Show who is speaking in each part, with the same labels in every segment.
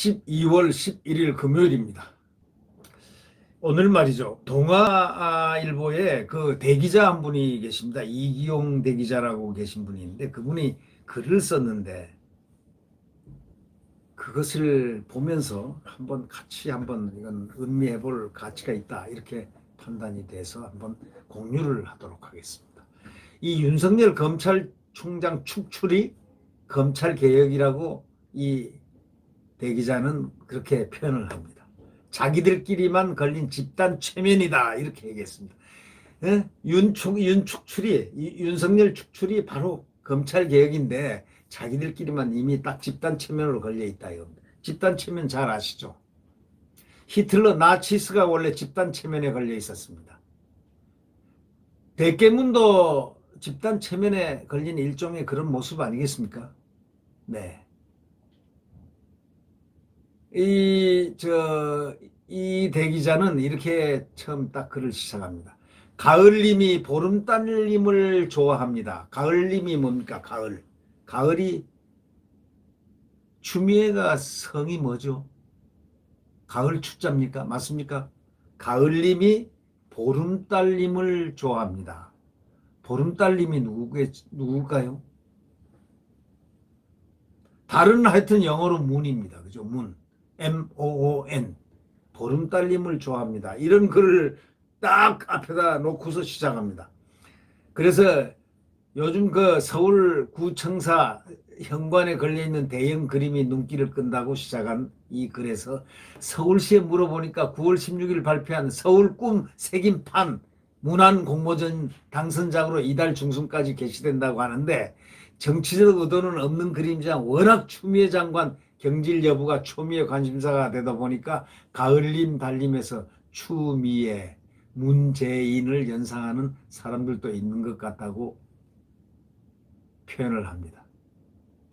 Speaker 1: 12월 11일 금요일입니다. 오늘 말이죠. 동아일보에 그 대기자 한 분이 계십니다. 이기용 대기자라고 계신 분이 있는데 그분이 글을 썼는데 그것을 보면서 같이 이건 음미해 볼 가치가 있다. 이렇게 판단이 돼서 한번 공유를 하도록 하겠습니다. 이 윤석열 검찰총장 축출이 검찰개혁이라고 이 대기자는 그렇게 표현을 합니다. 자기들끼리만 걸린 집단 최면이다 이렇게 얘기했습니다. 예? 윤석열 축출이 바로 검찰 개혁인데 자기들끼리만 이미 딱 집단 최면으로 걸려 있다 이겁니다. 집단 최면 잘 아시죠? 히틀러 나치스가 원래 집단 최면에 걸려 있었습니다. 대깨문도 집단 최면에 걸린 일종의 그런 모습 아니겠습니까? 네. 이 대기자는 이렇게 처음 딱 글을 시작합니다. 가을님이 보름달님을 좋아합니다. 가을님이 뭡니까? 가을이 추미애가 성이 뭐죠? 가을 추자입니까? 맞습니까? 가을님이 보름달님을 좋아합니다. 보름달님이 누굴까요? 다른 하여튼 영어로 문입니다. 그죠? 문. MOON. 보름달님을 좋아합니다. 이런 글을 딱 앞에다 놓고서 시작합니다. 그래서 요즘 그 서울구청사 현관에 걸려있는 대형 그림이 눈길을 끈다고 시작한 이 글에서 서울시에 물어보니까 9월 16일 발표한 서울 꿈 새김판 문안 공모전 당선작으로 이달 중순까지 게시된다고 하는데 정치적 의도는 없는 그림이지만 워낙 추미애 장관 경질 여부가 초미의 관심사가 되다 보니까 가을님 달님에서 추미애, 문재인을 연상하는 사람들도 있는 것 같다고 표현을 합니다.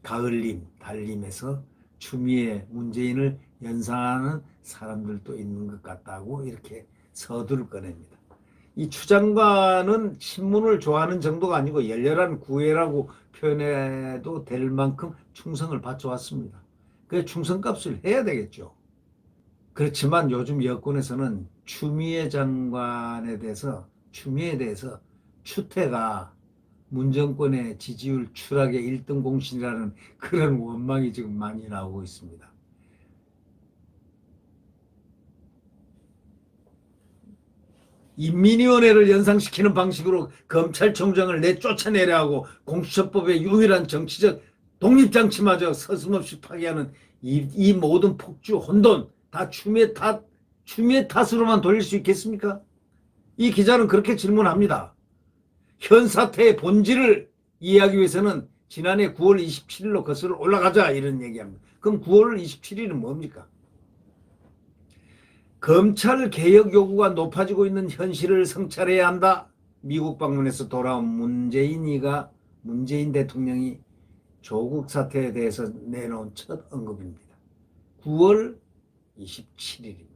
Speaker 1: 가을님 달님에서 추미애, 문재인을 연상하는 사람들도 있는 것 같다고 이렇게 서두를 꺼냅니다. 이 추 장관은 신문을 좋아하는 정도가 아니고 열렬한 구애라고 표현해도 될 만큼 충성을 바쳐왔습니다. 그 충성값을 해야 되겠죠. 그렇지만 요즘 여권에서는 추미애 추미애에 대해서 추태가 문정권의 지지율 추락의 1등 공신이라는 그런 원망이 지금 많이 나오고 있습니다. 인민위원회를 연상시키는 방식으로 검찰총장을 내쫓아내려 하고 공수처법의 유일한 정치적 독립장치마저 서슴없이 파괴하는 이 모든 폭주, 혼돈 다 추미애 탓으로만 돌릴 수 있겠습니까? 이 기자는 그렇게 질문합니다. 현 사태의 본질을 이해하기 위해서는 지난해 9월 27일로 거슬러 올라가자 이런 얘기합니다. 그럼 9월 27일은 뭡니까? 검찰 개혁 요구가 높아지고 있는 현실을 성찰해야 한다. 미국 방문에서 돌아온 문재인 대통령이 조국 사태에 대해서 내놓은 첫 언급입니다. 9월 27일입니다.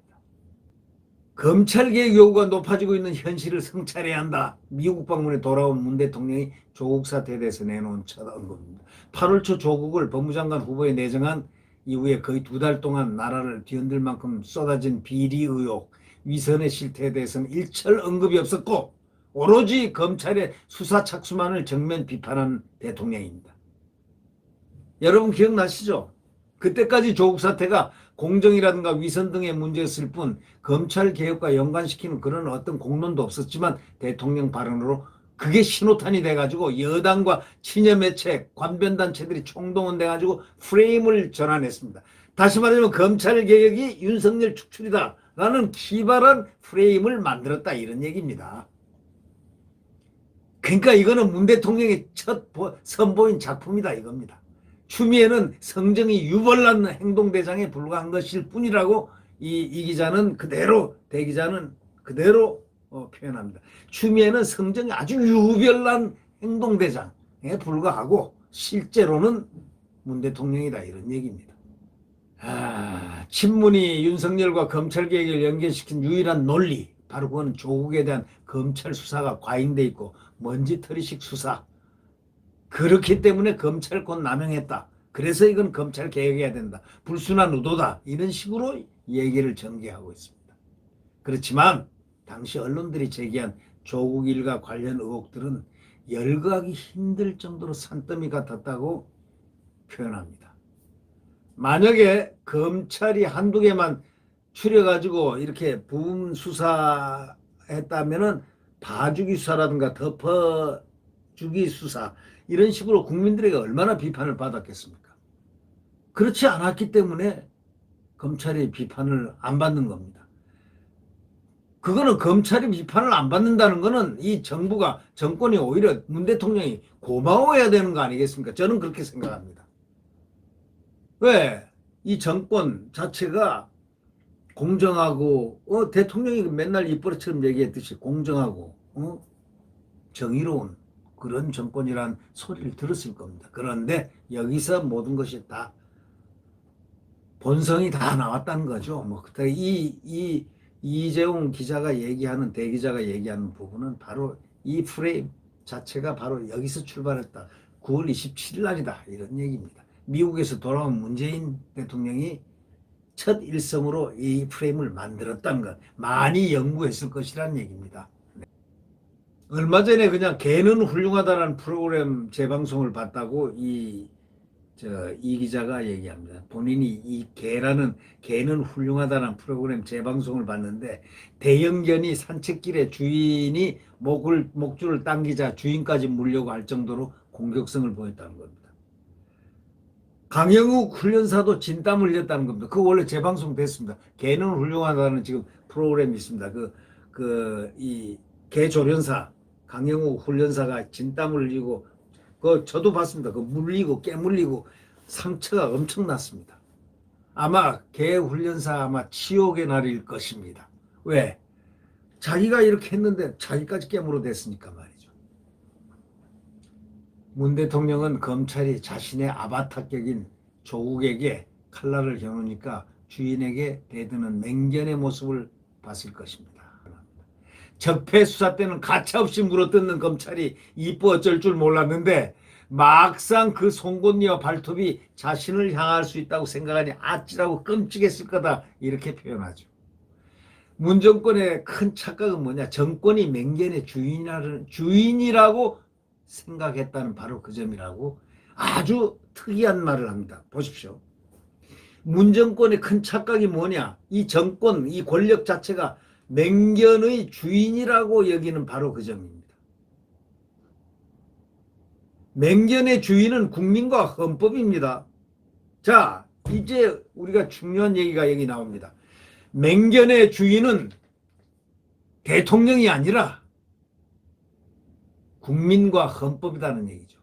Speaker 1: 검찰개혁 요구가 높아지고 있는 현실을 성찰해야 한다. 미국 방문에 돌아온 문 대통령이 조국 사태에 대해서 내놓은 첫 언급입니다. 8월 초 조국을 법무장관 후보에 내정한 이후에 거의 2달 동안 나라를 뒤흔들 만큼 쏟아진 비리 의혹, 위선의 실태에 대해서는 일철 언급이 없었고 오로지 검찰의 수사 착수만을 정면 비판한 대통령입니다. 여러분 기억나시죠? 그때까지 조국 사태가 공정이라든가 위선 등의 문제였을 뿐 검찰 개혁과 연관시키는 그런 어떤 공론도 없었지만 대통령 발언으로 그게 신호탄이 돼가지고 여당과 친여 매체, 관변단체들이 총동원돼가지고 프레임을 전환했습니다. 다시 말하면 검찰 개혁이 윤석열 축출이다 라는 기발한 프레임을 만들었다 이런 얘기입니다. 그러니까 이거는 문 대통령의 첫 선보인 작품이다 이겁니다. 추미애는 성정이 유별난 행동대장에 불과한 것일 뿐이라고 대기자는 그대로 표현합니다. 추미애는 성정이 아주 유별난 행동대장에 불과하고 실제로는 문 대통령이다 이런 얘기입니다. 친문이 윤석열과 검찰개혁을 연결시킨 유일한 논리 바로 그거는 조국에 대한 검찰 수사가 과잉돼 있고 먼지털이식 수사 그렇기 때문에 검찰권 남용했다. 그래서 이건 검찰 개혁해야 된다. 불순한 의도다. 이런 식으로 얘기를 전개하고 있습니다. 그렇지만 당시 언론들이 제기한 조국 일가 관련 의혹들은 열거하기 힘들 정도로 산더미 같았다고 표현합니다. 만약에 검찰이 한두 개만 추려가지고 이렇게 부분 수사했다면은 봐주기 수사라든가 덮어주기 수사 이런 식으로 국민들에게 얼마나 비판을 받았겠습니까? 그렇지 않았기 때문에 검찰이 비판을 안 받는 겁니다. 그거는 검찰이 비판을 안 받는다는 거는 이 정부가 정권이 오히려 문 대통령이 고마워해야 되는 거 아니겠습니까? 저는 그렇게 생각합니다. 왜? 이 정권 자체가 공정하고 대통령이 맨날 입버릇처럼 얘기했듯이 공정하고 정의로운 그런 정권이란 소리를 들었을 겁니다. 그런데 여기서 모든 것이 다 본성이 다 나왔다는 거죠. 뭐 이 이재용 기자가 얘기하는 대기자가 얘기하는 부분은 바로 이 프레임 자체가 바로 여기서 출발했다. 9월 27일 날이다. 이런 얘기입니다. 미국에서 돌아온 문재인 대통령이 첫 일성으로 이 프레임을 만들었다는 것. 많이 연구했을 것이라는 얘기입니다. 네. 얼마 전에 그냥 개는 훌륭하다라는 프로그램 재방송을 봤다고 이 기자가 얘기합니다. 본인이 이 개는 훌륭하다는 프로그램 재방송을 봤는데 대형견이 산책길에 주인이 목줄을 당기자 주인까지 물려고 할 정도로 공격성을 보였다는 겁니다. 강영욱 훈련사도 진땀 흘렸다는 겁니다. 그거 원래 재방송 됐습니다. 개는 훌륭하다는 지금 프로그램이 있습니다. 이 개조련사 강영욱 훈련사가 진땀을 흘리고 저도 봤습니다. 물리고 깨물리고 상처가 엄청났습니다. 아마 개 훈련사 아마 치욕의 날일 것입니다. 왜? 자기가 이렇게 했는데 자기까지 깨물어 댔으니까 말이죠. 문 대통령은 검찰이 자신의 아바타격인 조국에게 칼날을 겨누니까 주인에게 대드는 맹견의 모습을 봤을 것입니다. 적폐 수사 때는 가차없이 물어뜯는 검찰이 이뻐 어쩔 줄 몰랐는데 막상 그 송곳니와 발톱이 자신을 향할 수 있다고 생각하니 아찔하고 끔찍했을 거다 이렇게 표현하죠. 문 정권의 큰 착각은 뭐냐? 정권이 맹견의 주인이라고 생각했다는 바로 그 점이라고 아주 특이한 말을 합니다. 보십시오. 문 정권의 큰 착각이 뭐냐? 이 정권, 이 권력 자체가 맹견의 주인이라고 여기는 바로 그 점입니다. 맹견의 주인은 국민과 헌법입니다. 자, 이제 우리가 중요한 얘기가 여기 나옵니다. 맹견의 주인은 대통령이 아니라 국민과 헌법이라는 얘기죠.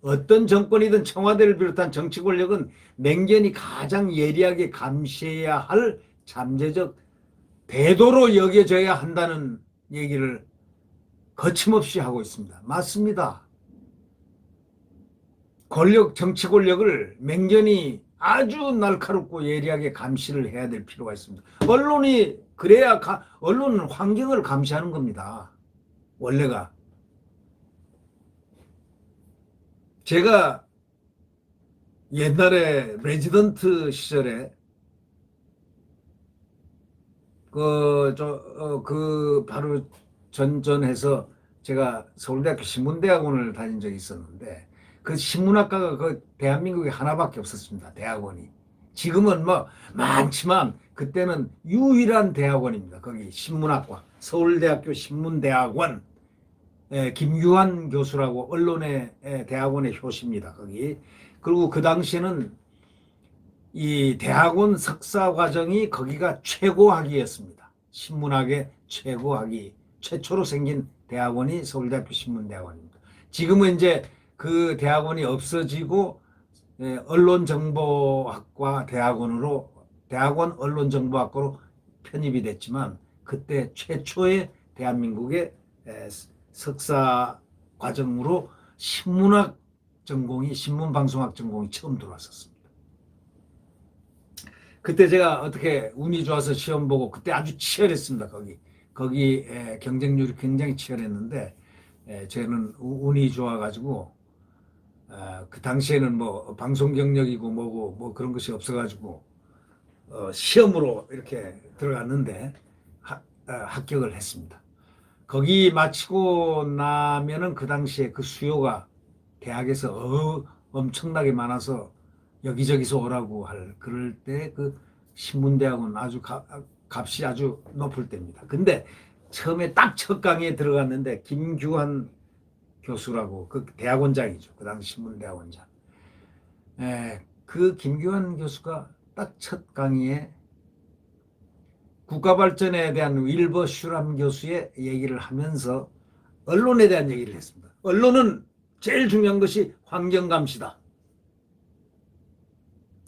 Speaker 1: 어떤 정권이든 청와대를 비롯한 정치 권력은 맹견이 가장 예리하게 감시해야 할 잠재적 대도로 여겨져야 한다는 얘기를 거침없이 하고 있습니다. 맞습니다. 정치 권력을 맹견이 아주 날카롭고 예리하게 감시를 해야 될 필요가 있습니다. 언론이 그래야 언론은 환경을 감시하는 겁니다. 원래가. 제가 옛날에 레지던트 시절에 바로 전전해서 제가 서울대학교 신문대학원을 다닌 적이 있었는데 그 신문학과가 대한민국에 하나밖에 없었습니다. 대학원이. 지금은 뭐 많지만 그때는 유일한 대학원입니다. 거기 신문학과. 서울대학교 신문대학원. 김규환 교수라고 언론의 대학원의 효시입니다. 거기. 그리고 그 당시에는 이 대학원 석사 과정이 거기가 최고학위였습니다. 신문학의 최고학위. 최초로 생긴 대학원이 서울대학교 신문대학원입니다. 지금은 이제 그 대학원이 없어지고 언론정보학과 대학원 언론정보학과로 편입이 됐지만 그때 최초의 대한민국의 석사 과정으로 신문학 전공이 신문방송학 전공이 처음 들어왔었습니다. 그때 제가 어떻게 운이 좋아서 시험 보고 그때 아주 치열했습니다. 거기 경쟁률이 굉장히 치열했는데 저는 운이 좋아가지고 그 당시에는 뭐 방송 경력이고 뭐고 뭐 그런 것이 없어가지고 시험으로 이렇게 들어갔는데 합격을 했습니다. 거기 마치고 나면은 그 당시에 그 수요가 대학에서 엄청나게 많아서 여기저기서 오라고 할 그럴 때 그 신문대학은 아주 값이 아주 높을 때입니다. 근데 처음에 딱 첫 강의에 들어갔는데 김규환 교수라고 그 대학원장이죠. 그 당시 신문대학원장. 그 김규환 교수가 딱 첫 강의에 국가발전에 대한 윌버 슈람 교수의 얘기를 하면서 언론에 대한 얘기를 했습니다. 언론은 제일 중요한 것이 환경감시다.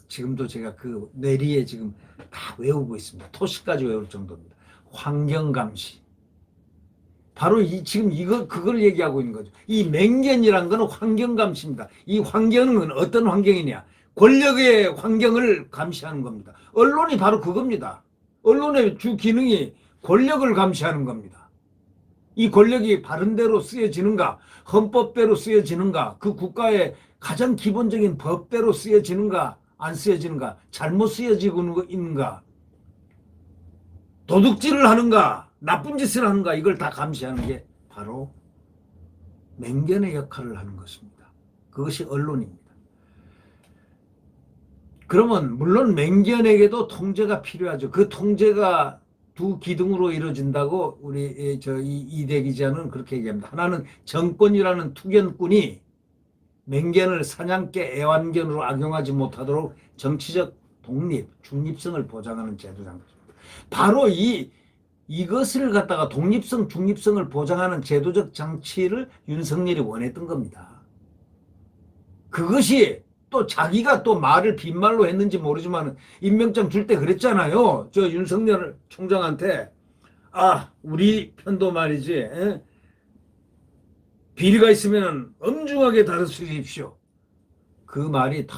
Speaker 1: 지금도 제가 그 뇌리에 지금 다 외우고 있습니다. 토시까지 외울 정도입니다. 환경감시. 바로 지금 그걸 얘기하고 있는 거죠. 이 맹견이란 거는 환경감시입니다. 이 환경은 어떤 환경이냐? 권력의 환경을 감시하는 겁니다. 언론이 바로 그겁니다. 언론의 주 기능이 권력을 감시하는 겁니다. 이 권력이 바른대로 쓰여지는가, 헌법대로 쓰여지는가, 그 국가의 가장 기본적인 법대로 쓰여지는가, 안 쓰여지는가, 잘못 쓰여지고 있는가, 도둑질을 하는가, 나쁜 짓을 하는가, 이걸 다 감시하는 게 바로 맹견의 역할을 하는 것입니다. 그것이 언론입니다. 그러면 물론 맹견에게도 통제가 필요하죠. 그 통제가 두 기둥으로 이루어진다고 우리 이대 기자는 그렇게 얘기합니다. 하나는 정권이라는 투견꾼이 맹견을 사냥개 애완견으로 악용하지 못하도록 정치적 독립, 중립성을 보장하는 제도 장치입니다. 바로 이것을 갖다가 독립성, 중립성을 보장하는 제도적 장치를 윤석열이 원했던 겁니다. 그것이 또 자기가 또 말을 빈말로 했는지 모르지만 임명장 줄 때 그랬잖아요. 저 윤석열 총장한테 우리 편도 말이지 비리가 있으면 엄중하게 다루십시오. 그 말이 다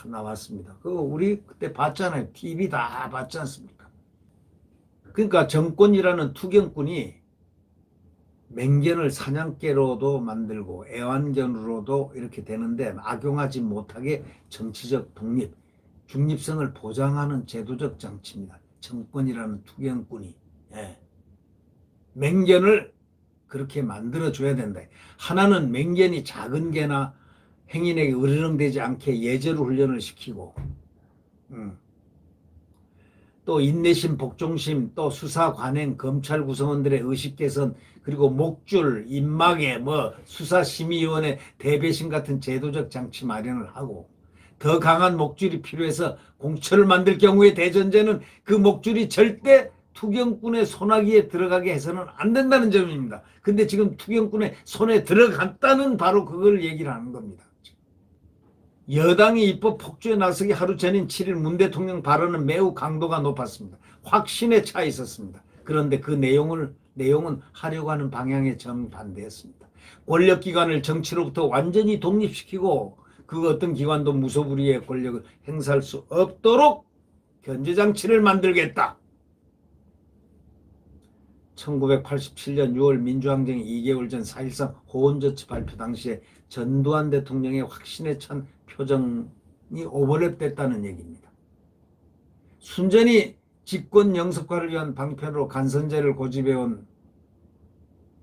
Speaker 1: 나왔습니다. 우리 그때 봤잖아요. TV 다 봤지 않습니까? 그러니까 정권이라는 투견꾼이 맹견을 사냥개로도 만들고 애완견으로도 이렇게 되는데 악용하지 못하게 정치적 독립, 중립성을 보장하는 제도적 장치입니다. 정권이라는 투견꾼이. 맹견을 그렇게 만들어줘야 된다. 하나는 맹견이 작은 개나 행인에게 으르렁대지 않게 예절 훈련을 시키고 또 인내심, 복종심, 또 수사 관행, 검찰 구성원들의 의식 개선, 그리고 목줄, 입마개, 수사심의위원회 대배심 같은 제도적 장치 마련을 하고 더 강한 목줄이 필요해서 공처를 만들 경우에 대전제는 그 목줄이 절대 투경꾼의 손아귀에 들어가게 해서는 안 된다는 점입니다. 근데 지금 투경꾼의 손에 들어갔다는 바로 그걸 얘기를 하는 겁니다. 여당이 입법 폭주에 나서기 하루 전인 7일 문 대통령 발언은 매우 강도가 높았습니다. 확신에 차 있었습니다. 그런데 그 내용은 하려고 하는 방향에 정반대했습니다. 권력기관을 정치로부터 완전히 독립시키고 그 어떤 기관도 무소불위의 권력을 행사할 수 없도록 견제장치를 만들겠다. 1987년 6월 민주항쟁 2개월 전 4.13 호언조치 발표 당시에 전두환 대통령의 확신에 찬 표정이 오버랩됐다는 얘기입니다. 순전히 집권 영석화를 위한 방편으로 간선제를 고집해온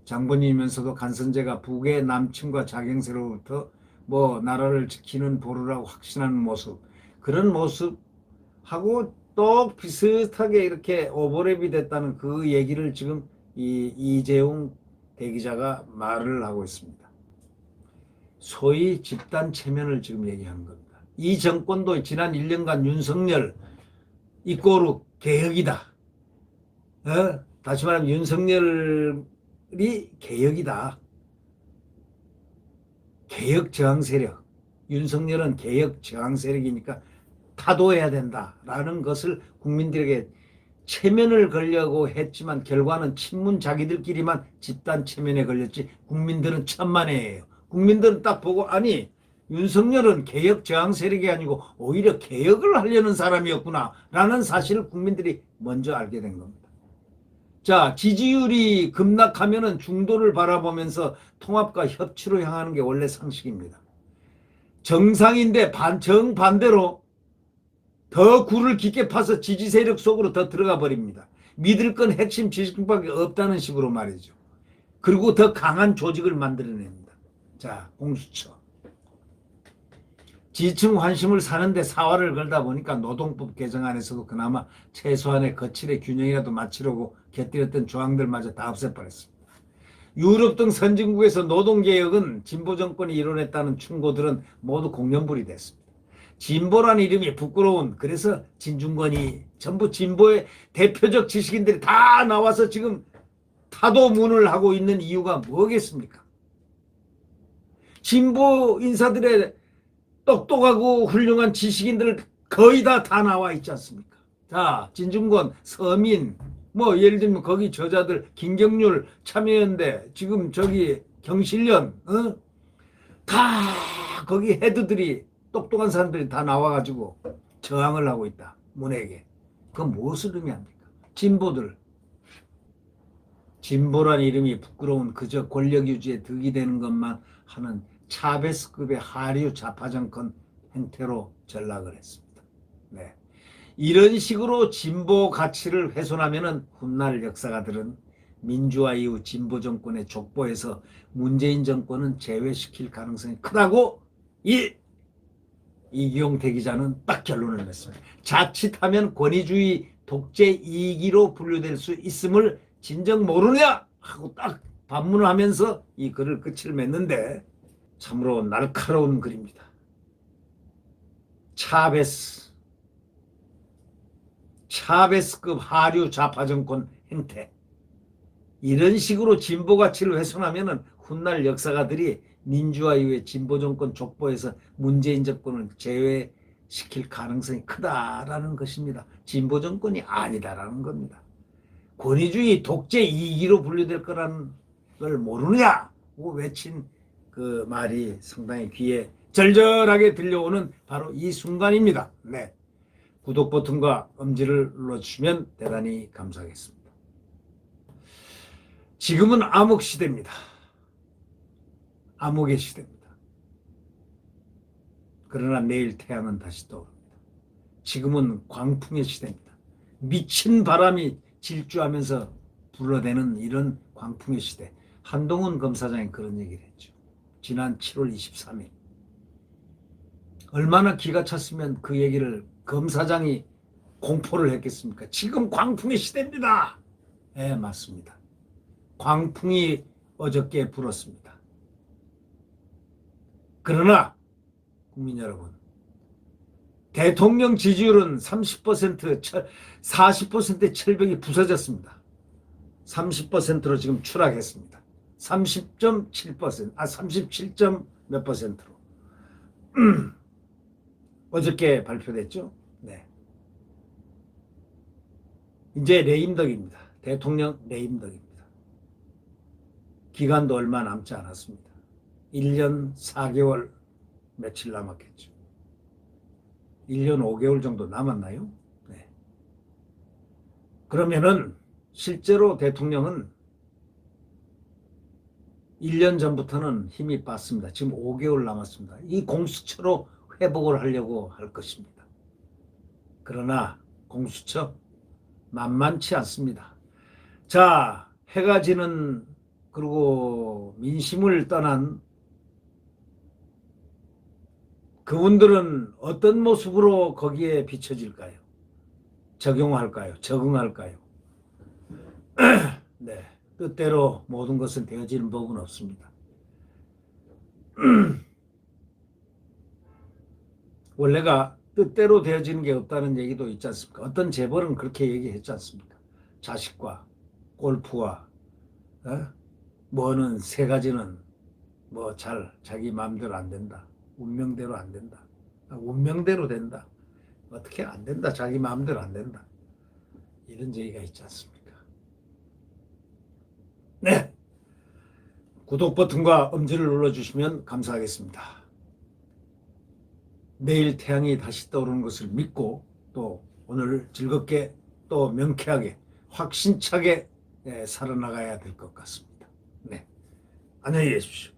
Speaker 1: 장본인이면서도 간선제가 북의 남침과 자경세로부터 나라를 지키는 보루라고 확신하는 모습, 그런 모습하고 또 비슷하게 이렇게 오버랩이 됐다는 그 얘기를 지금 이재용 대기자가 말을 하고 있습니다. 소위 집단 체면을 지금 얘기하는 겁니다. 이 정권도 지난 1년간 윤석열 이꼬르 개혁이다. 다시 말하면 윤석열이 개혁이다. 개혁 저항 세력. 윤석열은 개혁 저항 세력이니까 타도해야 된다라는 것을 국민들에게 체면을 걸려고 했지만 결과는 친문 자기들끼리만 집단 체면에 걸렸지 국민들은 천만에예요. 국민들은 딱 보고 윤석열은 개혁 저항 세력이 아니고 오히려 개혁을 하려는 사람이었구나 라는 사실을 국민들이 먼저 알게 된 겁니다. 자, 지지율이 급락하면은 중도를 바라보면서 통합과 협치로 향하는 게 원래 상식입니다. 정상인데 정반대로 더 굴을 깊게 파서 지지 세력 속으로 더 들어가 버립니다. 믿을 건 핵심 지식밖에 없다는 식으로 말이죠. 그리고 더 강한 조직을 만들어냅니다. 자, 공수처. 지층 환심을 사는데 사활을 걸다 보니까 노동법 개정안에서도 그나마 최소한의 거칠의 균형이라도 맞추려고 곁들였던 조항들마저 다 없애버렸습니다. 유럽 등 선진국에서 노동개혁은 진보 정권이 이뤄냈다는 충고들은 모두 공연불이 됐습니다. 진보라는 이름이 부끄러운, 그래서 진중권이 전부 진보의 대표적 지식인들이 다 나와서 지금 타도문을 하고 있는 이유가 뭐겠습니까? 진보 인사들의 똑똑하고 훌륭한 지식인들 거의 다 나와 있지 않습니까? 자, 진중권, 서민, 뭐 예를 들면 거기 저자들 김경률, 참여연대, 지금 저기 경실련, 다 거기 헤드들이 똑똑한 사람들이 다 나와가지고 저항을 하고 있다. 문에게. 그건 무엇을 의미합니까? 진보들. 진보란 이름이 부끄러운 그저 권력 유지에 득이 되는 것만 하는 차베스급의 하류 좌파 정권 행태로 전락을 했습니다. 네. 이런 식으로 진보 가치를 훼손하면은 훗날 역사가들은 민주화 이후 진보 정권의 족보에서 문재인 정권은 제외시킬 가능성이 크다고 이기용 대기자는 딱 결론을 냈습니다. 자칫하면 권위주의 독재 이기로 분류될 수 있음을 진정 모르냐 하고 딱 반문을 하면서 이 글을 끝을 맺는데 참으로 날카로운 글입니다. 차베스급 하류 좌파 정권 행태. 이런 식으로 진보 가치를 훼손하면 훗날 역사가들이 민주화 이후에 진보 정권 족보에서 문재인 정권을 제외시킬 가능성이 크다라는 것입니다. 진보 정권이 아니다라는 겁니다. 권위주의 독재 이기로 분류될 거라는 걸 모르느냐고 외친 그 말이 상당히 귀에 절절하게 들려오는 바로 이 순간입니다. 네. 구독 버튼과 엄지를 눌러주시면 대단히 감사하겠습니다. 지금은 암흑 시대입니다. 암흑의 시대입니다. 그러나 내일 태양은 다시 떠오릅니다. 지금은 광풍의 시대입니다. 미친 바람이 질주하면서 불러대는 이런 광풍의 시대. 한동훈 검사장이 그런 얘기를 했죠. 지난 7월 23일. 얼마나 기가 찼으면 그 얘기를 검사장이 공포를 했겠습니까? 지금 광풍의 시대입니다. 네, 맞습니다. 광풍이 어저께 불었습니다. 그러나 국민 여러분, 대통령 지지율은 30%, 40%의 철벽이 부서졌습니다. 30%로 지금 추락했습니다. 30.7%, 37점 몇 %로. 어저께 발표됐죠? 네. 이제 레임덕입니다. 대통령 레임덕입니다. 기간도 얼마 남지 않았습니다. 1년 4개월 며칠 남았겠죠. 1년 5개월 정도 남았나요? 네. 그러면은 실제로 대통령은 1년 전부터는 힘이 빠졌습니다. 지금 5개월 남았습니다. 이 공수처로 회복을 하려고 할 것입니다. 그러나 공수처 만만치 않습니다. 자, 해가 지는 그리고 민심을 떠난 그분들은 어떤 모습으로 거기에 비춰질까요? 적용할까요? 적응할까요? 네, 뜻대로 모든 것은 되어지는 법은 없습니다. 원래가 뜻대로 되어지는 게 없다는 얘기도 있지 않습니까? 어떤 재벌은 그렇게 얘기했지 않습니까? 자식과 골프와 뭐는 세 가지는 뭐 자기 마음대로 안 된다. 운명대로 안 된다. 운명대로 된다. 어떻게 안 된다. 자기 마음대로 안 된다. 이런 얘기가 있지 않습니까? 네. 구독 버튼과 엄지를 눌러주시면 감사하겠습니다. 내일 태양이 다시 떠오르는 것을 믿고 또 오늘 즐겁게 또 명쾌하게 확신차게 살아나가야 될 것 같습니다. 네. 안녕히 계십시오.